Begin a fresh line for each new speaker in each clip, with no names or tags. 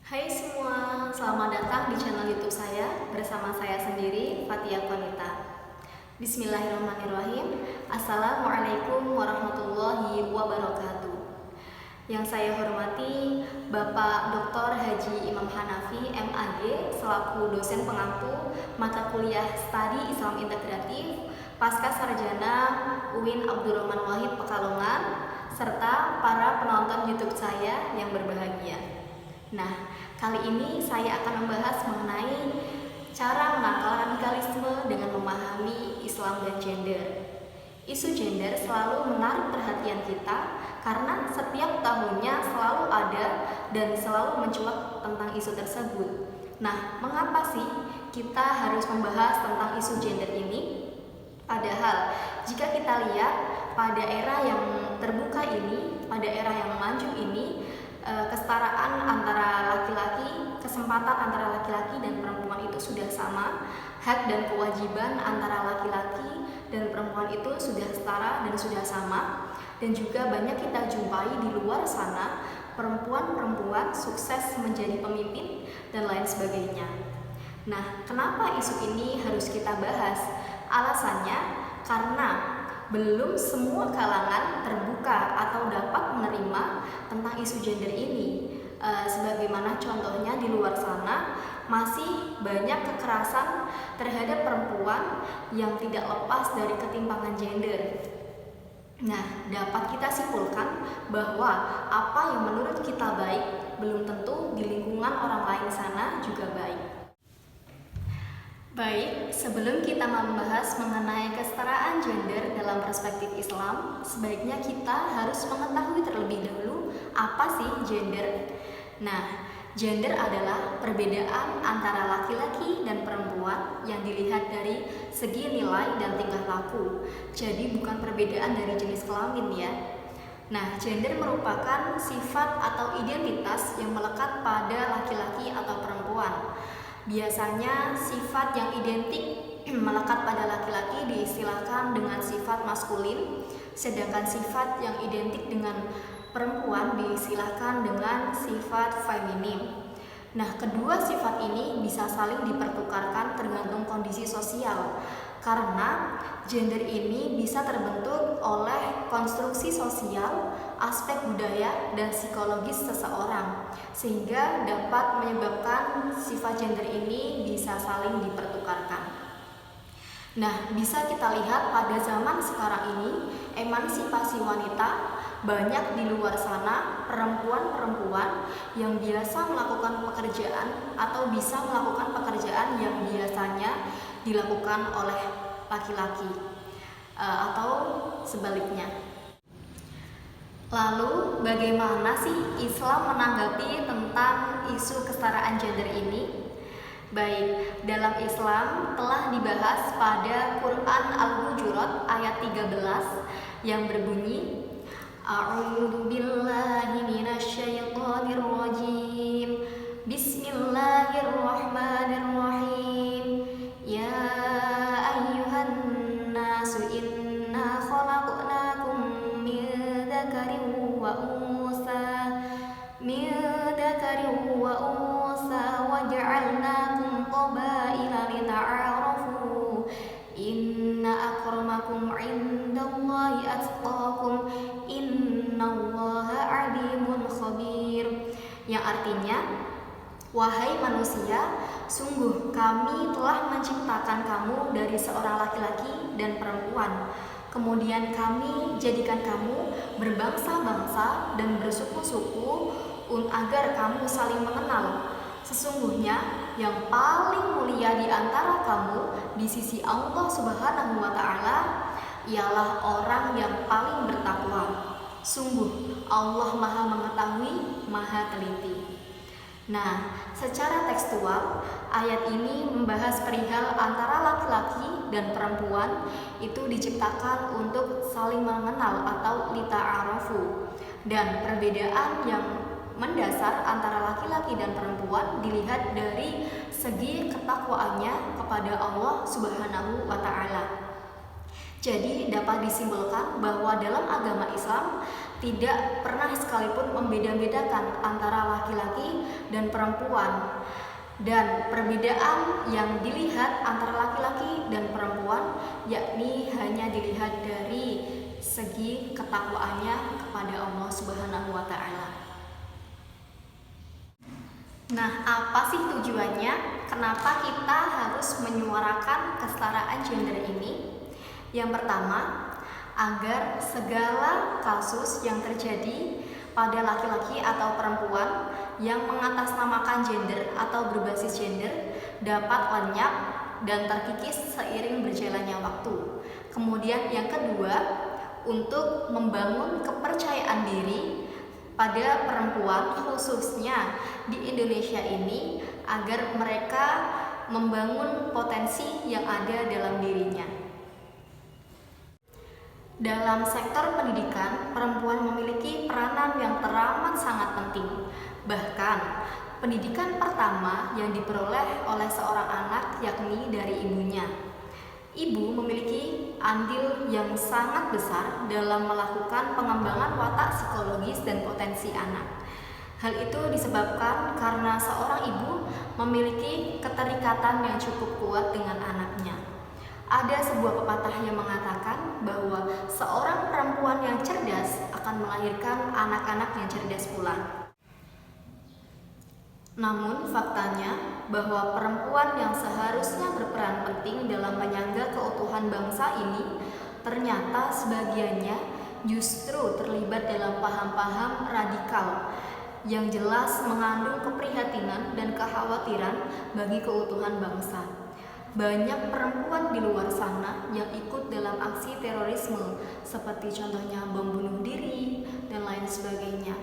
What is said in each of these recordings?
Hai semua, selamat datang di channel YouTube saya bersama saya sendiri, Fatia Konita. Bismillahirrahmanirrahim. Assalamualaikum warahmatullahi wabarakatuh. Yang saya hormati Bapak Dr. Haji Imam Hanafi, MAG, selaku dosen pengampu mata kuliah Studi Islam Integratif Pasca Sarjana UIN Abdurrahman Wahid Pekalongan, serta para penonton YouTube saya yang berbahagia. Nah, kali ini saya akan membahas mengenai cara menangkal radikalisme dengan memahami Islam dan gender. Isu gender selalu menarik perhatian kita karena setiap tahunnya selalu ada dan selalu mencuat tentang isu tersebut. Nah, mengapa sih kita harus membahas tentang isu gender ini? Padahal, jika kita lihat pada era yang terbuka ini, pada era yang maju ini, kesetaraan antara laki-laki, kesempatan antara laki-laki dan perempuan itu sudah sama, hak dan kewajiban antara laki-laki dan perempuan itu sudah setara dan sudah sama, dan juga banyak kita jumpai di luar sana perempuan-perempuan sukses menjadi pemimpin dan lain sebagainya. Nah, kenapa isu ini harus kita bahas? Alasannya karena belum semua kalangan terbuka atau dapat menerima tentang isu gender ini. Sebagaimana contohnya di luar sana masih banyak kekerasan terhadap perempuan yang tidak lepas dari ketimpangan gender. Nah, dapat kita simpulkan bahwa apa yang menurut kita baik belum tentu di lingkungan orang lain sana juga baik. Baik, sebelum kita membahas mengenai kesetaraan gender dalam perspektif Islam, sebaiknya kita harus mengetahui terlebih dahulu apa sih gender. Nah, gender adalah perbedaan antara laki-laki dan perempuan yang dilihat dari segi nilai dan tingkah laku. Jadi bukan perbedaan dari jenis kelamin ya. Nah, gender merupakan sifat atau identitas yang melekat pada laki-laki atau perempuan. Biasanya sifat yang identik melekat pada laki-laki diistilahkan dengan sifat maskulin, sedangkan sifat yang identik dengan perempuan diistilahkan dengan sifat feminim. Nah, kedua sifat ini bisa saling dipertukarkan tergantung kondisi sosial, karena gender ini bisa terbentuk oleh konstruksi sosial, aspek budaya, dan psikologis seseorang, sehingga dapat menyebabkan sifat gender ini bisa saling dipertukarkan. Nah, bisa kita lihat pada zaman sekarang ini, emansipasi wanita banyak di luar sana perempuan-perempuan yang biasa melakukan pekerjaan atau bisa melakukan pekerjaan yang biasanya dilakukan oleh laki-laki atau sebaliknya. Lalu, bagaimana sih Islam menanggapi tentang isu kesetaraan gender ini? Baik, dalam Islam telah dibahas pada Quran Al-Hujurat ayat 13 yang berbunyi, A'udzu billahi minasyaitonir rajim. Bismillahirrahmanirrahim. Ya ayyuhan nasu inna khalaqnakum min dzakarin wa unsa wa ja'alnakum qabaila lita'arafu. Inna akramakum 'indallahi atqakum. Innallaha 'alimun khabir. Yang artinya, wahai manusia, sungguh kami telah menciptakan kamu dari seorang laki-laki dan perempuan. Kemudian kami jadikan kamu berbangsa-bangsa dan bersuku-suku agar kamu saling mengenal. Sesungguhnya yang paling mulia di antara kamu di sisi Allah Subhanahu wa Ta'ala ialah orang yang paling bertakwa. Sungguh Allah Maha Mengetahui, Maha Teliti. Nah, secara tekstual, ayat ini membahas perihal antara laki-laki dan perempuan itu diciptakan untuk saling mengenal atau lita'arafu, dan perbedaan yang mendasar antara laki-laki dan perempuan dilihat dari segi ketakwaannya kepada Allah Subhanahu wa Ta'ala. Jadi dapat disimpulkan bahwa dalam agama Islam tidak pernah sekalipun membeda-bedakan antara laki-laki dan perempuan. Dan perbedaan yang dilihat antara laki-laki dan perempuan yakni hanya dilihat dari segi ketakwaannya kepada Allah Subhanahu wa taala. Nah, apa sih tujuannya? Kenapa kita harus menyuarakan kesetaraan gender ini? Yang pertama, agar segala kasus yang terjadi pada laki-laki atau perempuan yang mengatasnamakan gender atau berbasis gender dapat lenyap dan terkikis seiring berjalannya waktu. Kemudian yang kedua, untuk membangun kepercayaan diri pada perempuan khususnya di Indonesia ini agar mereka membangun potensi yang ada dalam dirinya. Dalam sektor pendidikan, perempuan memiliki peranan yang teramat sangat penting. Bahkan, pendidikan pertama yang diperoleh oleh seorang anak yakni dari ibunya. Ibu memiliki andil yang sangat besar dalam melakukan pengembangan watak psikologis dan potensi anak. Hal itu disebabkan karena seorang ibu memiliki keterikatan yang cukup kuat dengan anaknya. Ada sebuah pepatah yang mengatakan bahwa seorang perempuan yang cerdas akan melahirkan anak-anak yang cerdas pula. Namun faktanya bahwa perempuan yang seharusnya berperan penting dalam menyangga keutuhan bangsa ini ternyata sebagiannya justru terlibat dalam paham-paham radikal yang jelas mengandung keprihatinan dan kekhawatiran bagi keutuhan bangsa. Banyak perempuan di luar sana yang ikut dalam aksi terorisme seperti contohnya bom bunuh diri dan lain sebagainya.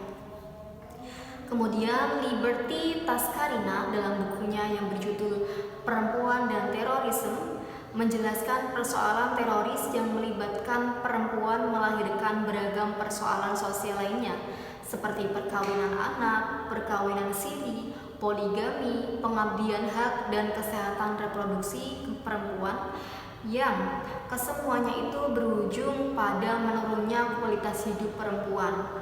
Kemudian Liberty Taskarina dalam bukunya yang berjudul Perempuan dan Terorisme menjelaskan persoalan teroris yang melibatkan perempuan melahirkan beragam persoalan sosial lainnya seperti perkawinan anak, perkawinan siri, poligami, pengabdian hak, dan kesehatan reproduksi perempuan yang kesemuanya itu berujung pada menurunnya kualitas hidup perempuan.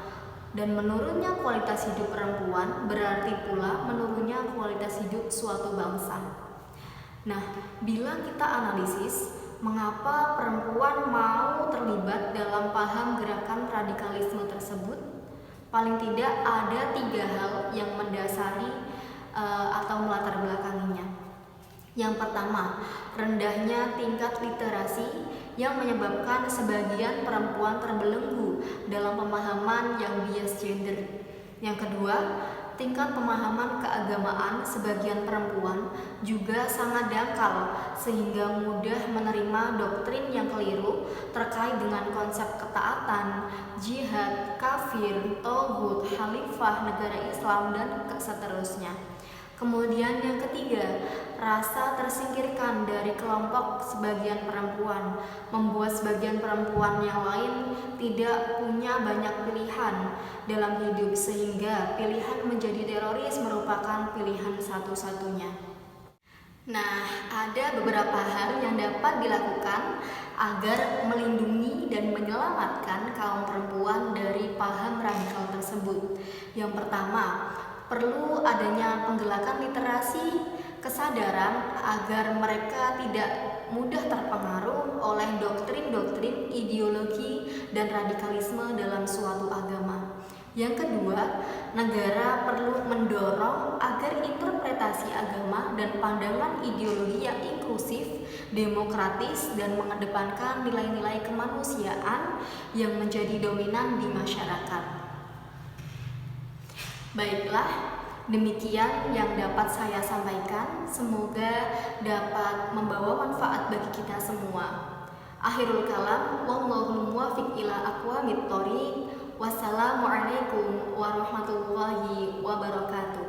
Dan menurunnya kualitas hidup perempuan berarti pula menurunnya kualitas hidup suatu bangsa. Nah, bila kita analisis mengapa perempuan mau terlibat dalam paham gerakan radikalisme tersebut, paling tidak ada 3 hal yang mendasari atau melatar belakanginya. Yang pertama, rendahnya tingkat literasi yang menyebabkan sebagian perempuan terbelenggu dalam pemahaman yang bias gender. Yang kedua, tingkat pemahaman keagamaan sebagian perempuan juga sangat dangkal sehingga mudah menerima doktrin yang keliru terkait dengan konsep ketaatan, jihad, kafir, tauhid, khalifah, negara Islam, dan seterusnya. Kemudian yang ketiga, rasa tersingkirkan dari kelompok sebagian perempuan membuat sebagian perempuan yang lain tidak punya banyak pilihan dalam hidup sehingga pilihan menjadi teroris merupakan pilihan satu-satunya. Nah, ada beberapa hal yang dapat dilakukan agar melindungi dan menyelamatkan kaum perempuan dari paham radikal tersebut. Yang pertama, perlu adanya penggelakan literasi, kesadaran agar mereka tidak mudah terpengaruh oleh doktrin-doktrin, ideologi, dan radikalisme dalam suatu agama. Yang kedua, negara perlu mendorong agar interpretasi agama dan pandangan ideologi yang inklusif, demokratis, dan mengedepankan nilai-nilai kemanusiaan yang menjadi dominan di masyarakat. Baiklah, demikian yang dapat saya sampaikan. Semoga dapat membawa manfaat bagi kita semua. Akhirul kalam, wallahul muwaffiq ila aqwamit thoriq. Wassalamualaikum warahmatullahi wabarakatuh.